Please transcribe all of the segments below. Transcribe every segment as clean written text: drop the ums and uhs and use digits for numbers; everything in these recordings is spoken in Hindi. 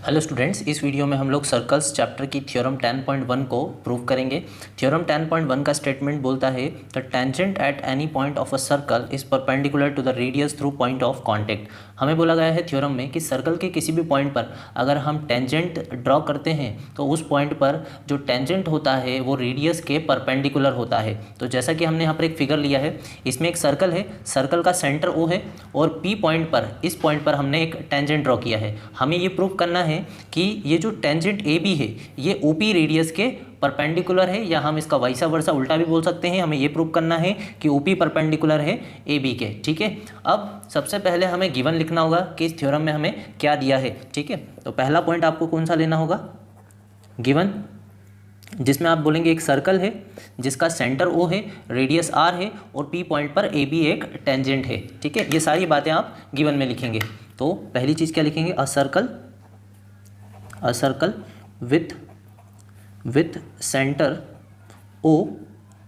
हेलो स्टूडेंट्स, इस वीडियो में हम लोग सर्कल्स चैप्टर की थ्योरम 10.1 को प्रूव करेंगे। थ्योरम 10.1 का स्टेटमेंट बोलता है the tangent at any point of a circle is perpendicular to the radius through point of contact. हमें बोला गया है थ्योरम में कि सर्कल के किसी भी पॉइंट पर अगर हम टेंजेंट ड्रॉ करते हैं तो उस पॉइंट पर जो टेंजेंट होता है वो रेडियस के परपेंडिकुलर होता है। तो जैसा कि हमने यहाँ पर एक फिगर लिया है, इसमें एक सर्कल है, सर्कल का सेंटर ओ है और पी पॉइंट पर, इस पॉइंट पर हमने एक टेंजेंट ड्रॉ किया है। हमें ये प्रूव करना है कि ये जो टेंजेंट ए बी है ये ओपी रेडियस के परपेंडिकुलर है, या हम इसका वाइसा वर्सा उल्टा भी बोल सकते हैं। हमें ये प्रूव करना है कि ओपी परपेंडिकुलर है ए बी के। ठीक है, अब सबसे पहले हमें गिवन लिखना होगा कि इस थ्योरम में हमें क्या दिया है। ठीक है, तो पहला पॉइंट आपको कौन सा लेना होगा, गिवन, जिसमें आप बोलेंगे एक सर्कल है जिसका सेंटर ओ है, रेडियस आर है और पी पॉइंट पर ए बी एक टेंजेंट है। ठीक है, ये सारी बातें आप गिवन में लिखेंगे। तो पहली चीज़ क्या लिखेंगे, a circle with center O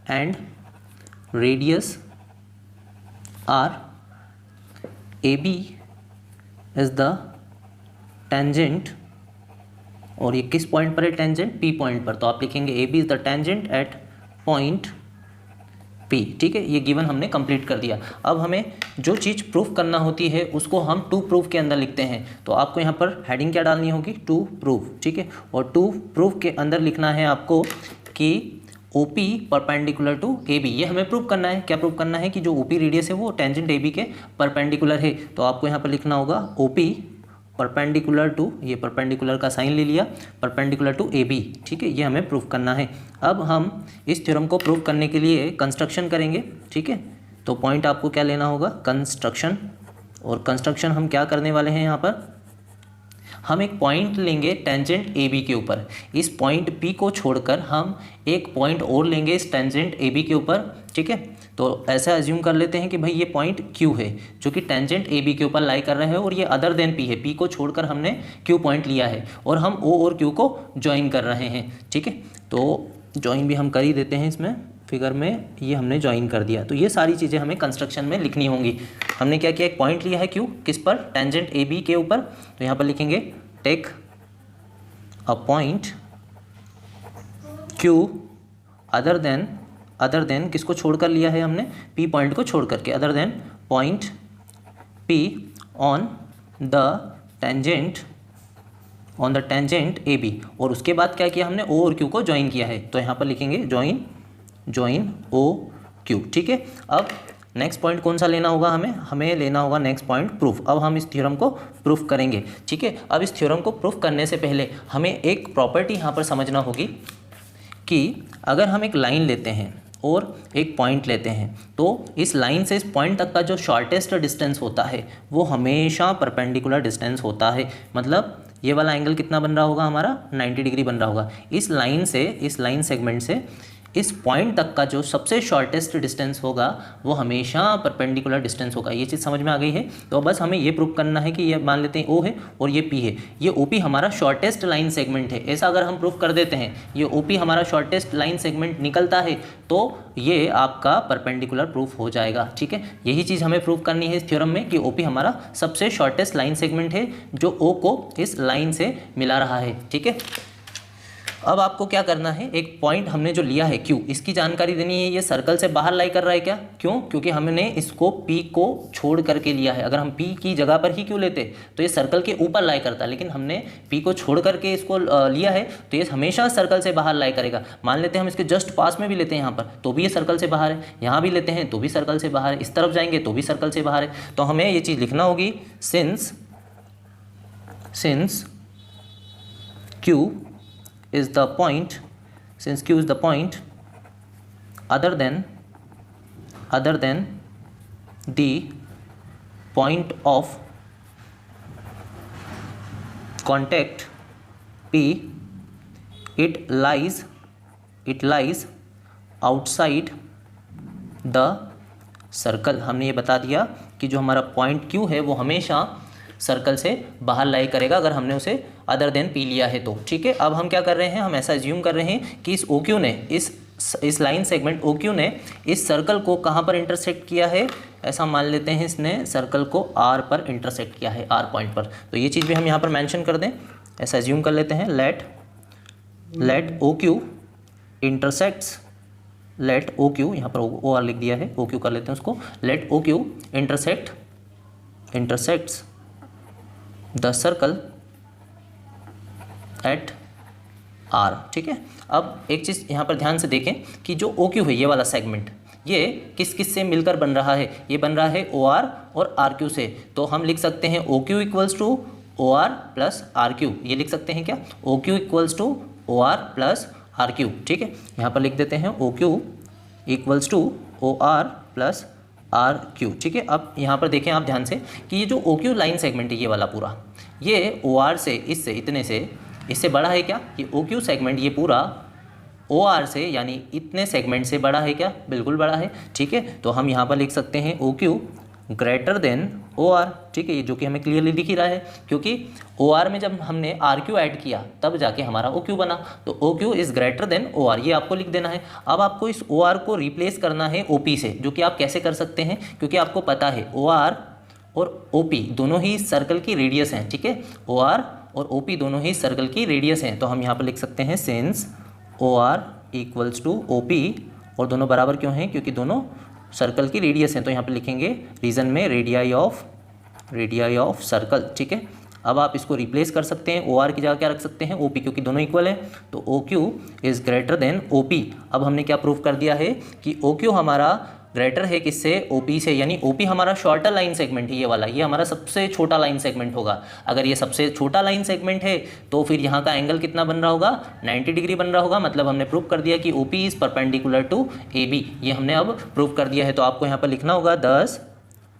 and radius R, AB is the tangent, और ये किस पॉइंट पर है टेंजेंट, P पॉइंट पर। तो आप लिखेंगे AB is the tangent at point P। ठीक है, ये गिवन हमने कंप्लीट कर दिया। अब हमें जो चीज़ प्रूफ करना होती है उसको हम टू प्रूफ के अंदर लिखते हैं। तो आपको यहाँ पर हेडिंग क्या डालनी होगी, टू प्रूफ। ठीक है, और टू प्रूफ के अंदर लिखना है आपको कि OP परपेंडिकुलर टू AB। ये हमें प्रूफ करना है। क्या प्रूफ करना है कि जो OP रेडियस है वो टेंजेंट AB के परपेंडिकुलर है। तो आपको यहाँ पर लिखना होगा OP परपेंडिकुलर टू, ये परपेंडिकुलर का साइन ले लिया, परपेंडिकुलर टू AB। ठीक है, ये हमें प्रूफ करना है। अब हम इस थ्योरम को प्रूफ करने के लिए कंस्ट्रक्शन करेंगे। ठीक है, तो पॉइंट आपको क्या लेना होगा, कंस्ट्रक्शन। और कंस्ट्रक्शन हम क्या करने वाले हैं, यहाँ पर हम एक पॉइंट लेंगे टेंजेंट AB के ऊपर। इस पॉइंट P को छोड़कर हम एक पॉइंट और लेंगे इस टेंजेंट AB के ऊपर। ठीक है, तो ऐसा एज्यूम कर लेते हैं कि भाई ये पॉइंट Q है जो कि टेंजेंट AB के ऊपर लाई कर रहा है और ये अदर देन P है। P को छोड़कर हमने Q पॉइंट लिया है और हम O और Q को ज्वाइन कर रहे हैं। ठीक है, तो ज्वाइन भी हम कर ही देते हैं, इसमें फिगर में ये हमने ज्वाइन कर दिया। तो ये सारी चीज़ें हमें कंस्ट्रक्शन में लिखनी होंगी। हमने क्या किया, एक पॉइंट लिया है Q, किस पर, टेंजेंट AB के ऊपर। तो यहाँ पर लिखेंगे take a point Q other than किसको छोड़कर लिया है हमने, P पॉइंट को छोड़ करके, other than point P on the tangent AB। और उसके बाद क्या किया हमने, O और Q को ज्वाइन किया है। तो यहाँ पर लिखेंगे ज्वाइन O Q। ठीक है, अब नेक्स्ट पॉइंट कौन सा लेना होगा, हमें लेना होगा नेक्स्ट पॉइंट प्रूफ। अब हम इस थ्योरम को प्रूफ करेंगे। ठीक है, अब इस थ्योरम को प्रूफ करने से पहले हमें एक प्रॉपर्टी यहाँ पर समझना होगी कि अगर हम एक लाइन लेते हैं और एक पॉइंट लेते हैं तो इस लाइन से इस पॉइंट तक का जो शॉर्टेस्ट डिस्टेंस होता है वो हमेशा परपेंडिकुलर डिस्टेंस होता है। मतलब ये वाला एंगल कितना बन रहा होगा हमारा, 90 डिग्री बन रहा होगा। इस लाइन सेगमेंट से इस पॉइंट तक का जो सबसे शॉर्टेस्ट डिस्टेंस होगा वो हमेशा परपेंडिकुलर डिस्टेंस होगा। ये चीज़ समझ में आ गई है। तो बस हमें ये प्रूव करना है कि ये मान लेते हैं O है और ये P है, ये OP हमारा शॉर्टेस्ट लाइन सेगमेंट है। ऐसा अगर हम प्रूव कर देते हैं, ये OP हमारा शॉर्टेस्ट लाइन सेगमेंट निकलता है तो ये आपका परपेंडिकुलर प्रूफ हो जाएगा। ठीक है, यही चीज़ हमें प्रूव करनी है इस थ्योरम में कि OP हमारा सबसे शॉर्टेस्ट लाइन सेगमेंट है जो O को इस लाइन से मिला रहा है। ठीक है, अब आपको क्या करना है, एक पॉइंट हमने जो लिया है Q, इसकी जानकारी देनी है। ये सर्कल से बाहर लाई कर रहा है क्या, क्यों, क्योंकि हमने इसको P को छोड़ करके लिया है। अगर हम P की जगह पर ही Q लेते तो ये सर्कल के ऊपर लाई करता, लेकिन हमने P को छोड़ करके इसको लिया है तो ये हमेशा सर्कल से बाहर लाई करेगा। मान लेते हैं हम इसके जस्ट पास में भी लेते हैं यहाँ पर तो भी ये सर्कल से बाहर है, यहाँ भी लेते हैं तो भी सर्कल से बाहर है, इस तरफ जाएंगे तो भी सर्कल से बाहर है। तो हमें ये चीज़ लिखना होगी, since Q is the point, since Q is the point other than the point of contact P, it lies outside the circle। हमने ये बता दिया कि जो हमारा पॉइंट Q है वो हमेशा सर्कल से बाहर लाई करेगा अगर हमने उसे अदर देन P लिया है तो। ठीक है, अब हम क्या कर रहे हैं, हम ऐसा एज्यूम कर रहे हैं कि इस OQ ने इस लाइन सेगमेंट OQ ने इस सर्कल को कहाँ पर इंटरसेक्ट किया है, ऐसा मान लेते हैं इसने सर्कल को R पर इंटरसेक्ट किया है, R पॉइंट पर। तो ये चीज़ भी हम यहाँ पर मेंशन कर दें ऐसा एज्यूम कर लेते हैं, let O Q intersects, let O Q, यहाँ पर ओ आर लिख दिया है, ओ क्यू कर लेते हैं उसको, let O Q intersects the circle at R. ठीक है, अब एक चीज़ यहाँ पर ध्यान से देखें कि जो ओ क्यू है ये वाला सेगमेंट, ये किस किस से मिलकर बन रहा है, ये बन रहा है ओ आर और आर क्यू से। तो हम लिख सकते हैं O Q equals to O R plus R Q, ये लिख सकते हैं क्या, O Q equals to O R plus R Q. ठीक है, यहाँ पर लिख देते हैं O Q equals to O R plus R Q. ठीक है, अब यहाँ पर देखें आप ध्यान से कि ये जो ओ क्यू लाइन सेगमेंट है ये वाला पूरा, ये ओ आर से, इससे, इतने से, इससे बड़ा है क्या, ये ओ क्यू सेगमेंट ये पूरा ओ आर से यानी इतने सेगमेंट से बड़ा है क्या, बिल्कुल बड़ा है। ठीक है, तो हम यहाँ पर लिख सकते हैं O Q greater than O R. ठीक है, ये जो कि हमें क्लियरली दिख ही रहा है, क्योंकि ओ आर में जब हमने आर क्यू ऐड किया तब जाके हमारा ओ क्यू बना, तो O Q is greater than O R, ये आपको लिख देना है। अब आपको इस ओ आर को रिप्लेस करना है ओ पी से, जो कि आप कैसे कर सकते हैं, क्योंकि आपको पता है ओ आर और ओ पी दोनों ही सर्कल की रेडियस हैं। ठीक है, ओ आर और ओ पी दोनों ही सर्कल की रेडियस हैं, तो हम यहाँ पर लिख सकते हैं since O R equals to O P, और दोनों बराबर क्यों हैं, क्योंकि दोनों सर्कल की रेडियस हैं, तो यहाँ पे लिखेंगे रीजन में रेडियाई ऑफ सर्कल। ठीक है, अब आप इसको रिप्लेस कर सकते हैं, ओ आर की जगह क्या रख सकते हैं, ओ पी, क्योंकि दोनों इक्वल हैं, तो O Q is greater than O P. अब हमने क्या प्रूव कर दिया है कि ओ क्यू हमारा ग्रेटर है किससे, ओ पी से, यानी ओ पी हमारा शॉर्टर लाइन सेगमेंट है, ये वाला, ये हमारा सबसे छोटा लाइन सेगमेंट होगा। अगर ये सबसे छोटा लाइन सेगमेंट है तो फिर यहाँ का एंगल कितना बन रहा होगा, 90 डिग्री बन रहा होगा। मतलब हमने प्रूव कर दिया कि O P is perpendicular to A B, ये हमने अब प्रूव कर दिया है। तो आपको यहाँ पर लिखना होगा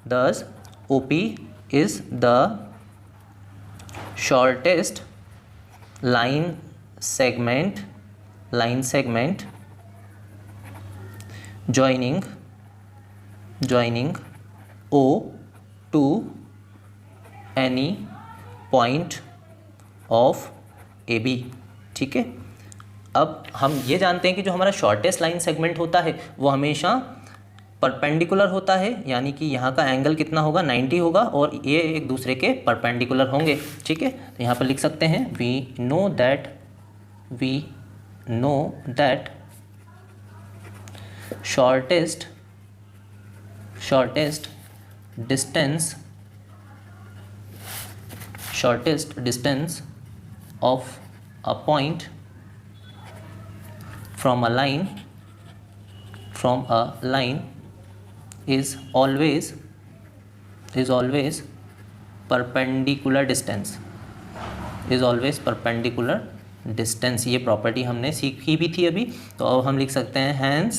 thus O P is the shortest line segment joining O to any point of AB। ठीक है, अब हम ये जानते हैं कि जो हमारा शॉर्टेस्ट लाइन सेगमेंट होता है वो हमेशा परपेंडिकुलर होता है, यानी कि यहाँ का एंगल कितना होगा, 90 होगा, और ये एक दूसरे के परपेंडिकुलर होंगे। ठीक है, तो यहाँ पर लिख सकते हैं we know that shortest distance of a point from a line is always perpendicular distance। ये प्रॉपर्टी हमने सीखी भी थी अभी, तो अब हम लिख सकते हैं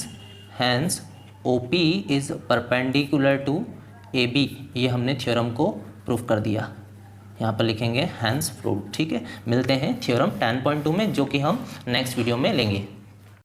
hence OP is perpendicular to AB, ये हमने थ्योरम को प्रूव कर दिया। यहाँ पर लिखेंगे हैंस प्रूव्ड। ठीक है, मिलते हैं थ्योरम 10.2 में, जो कि हम नेक्स्ट वीडियो में लेंगे।